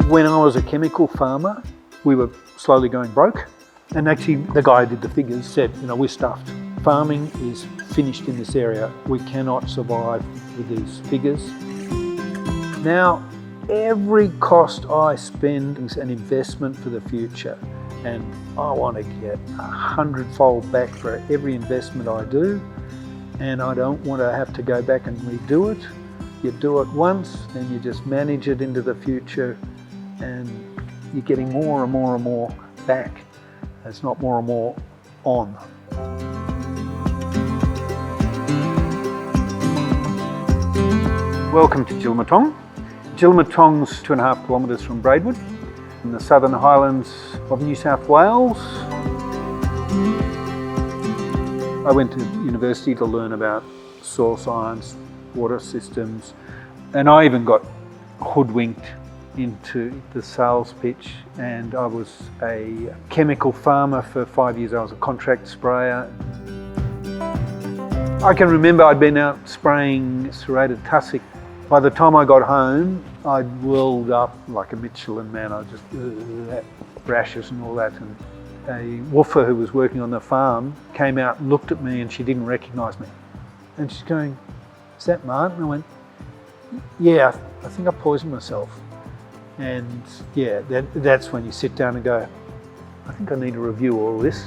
When I was a chemical farmer, we were slowly going broke. And actually, the guy who did the figures said, we're stuffed. Farming is finished in this area. We cannot survive with these figures. Now, every cost I spend is an investment for the future. And I want to get 100-fold back for every investment I do. And I don't want to have to go back and redo it. You do it once, then you just manage it into the future, and you're getting more and more and more back. It's not more and more on. Welcome to Jillamatong. Jillamatong's 2.5 kilometres from Braidwood, in the Southern Highlands of New South Wales. I went to university to learn about soil science, water systems, and I even got hoodwinked into the sales pitch, and I was a chemical farmer for 5 years. I was a contract sprayer. I can remember I'd been out spraying serrated tussock. By the time I got home, I'd welled up like a Michelin man. I just rashes and all that. And a woofer who was working on the farm came out and looked at me, and she didn't recognise me. And she's going, "Is that Martin?" I went, "Yeah, I think I poisoned myself." And yeah, that's when you sit down and go, I think I need to review all this.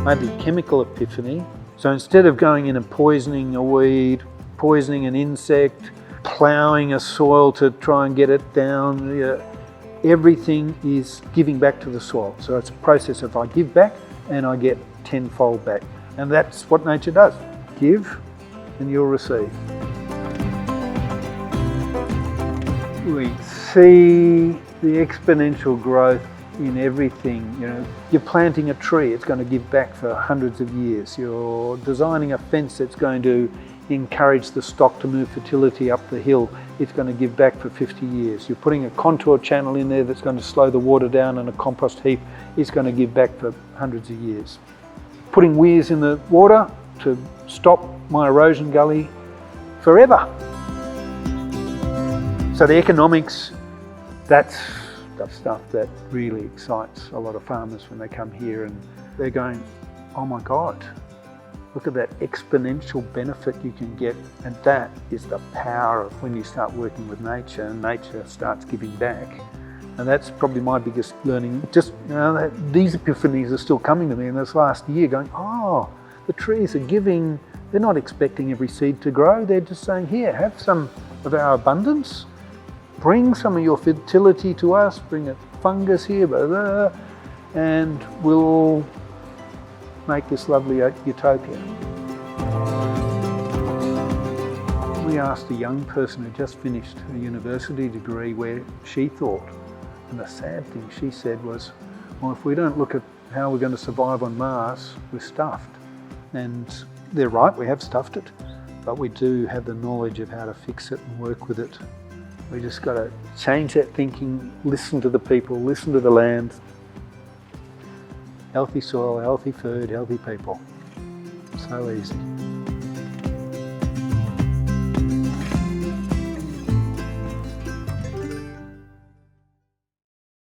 I had the chemical epiphany. So instead of going in and poisoning a weed, poisoning an insect, ploughing a soil to try and get it down, everything is giving back to the soil. So it's a process of I give back and I get 10-fold back. And that's what nature does. Give and you'll receive. We see the exponential growth in everything. You're planting a tree, it's going to give back for hundreds of years. You're designing a fence that's going to encourage the stock to move fertility up the hill, it's going to give back for 50 years. You're putting a contour channel in there that's going to slow the water down, and a compost heap is going to give back for hundreds of years. Putting weirs in the water to stop my erosion gully forever. So the economics, that's the stuff that really excites a lot of farmers when they come here, and they're going, oh my God, look at that exponential benefit you can get. And that is the power of when you start working with nature and nature starts giving back. And that's probably my biggest learning. Just, these epiphanies are still coming to me in this last year, going, oh, the trees are giving. They're not expecting every seed to grow. They're just saying, here, have some of our abundance. Bring some of your fertility to us, bring a fungus here, blah, blah, and we'll make this lovely utopia. We asked a young person who just finished a university degree where she thought, and the sad thing she said was, well, if we don't look at how we're going to survive on Mars, we're stuffed. And they're right, we have stuffed it, but we do have the knowledge of how to fix it and work with it. We just got to change that thinking, listen to the people, listen to the land. Healthy soil, healthy food, healthy people. So easy.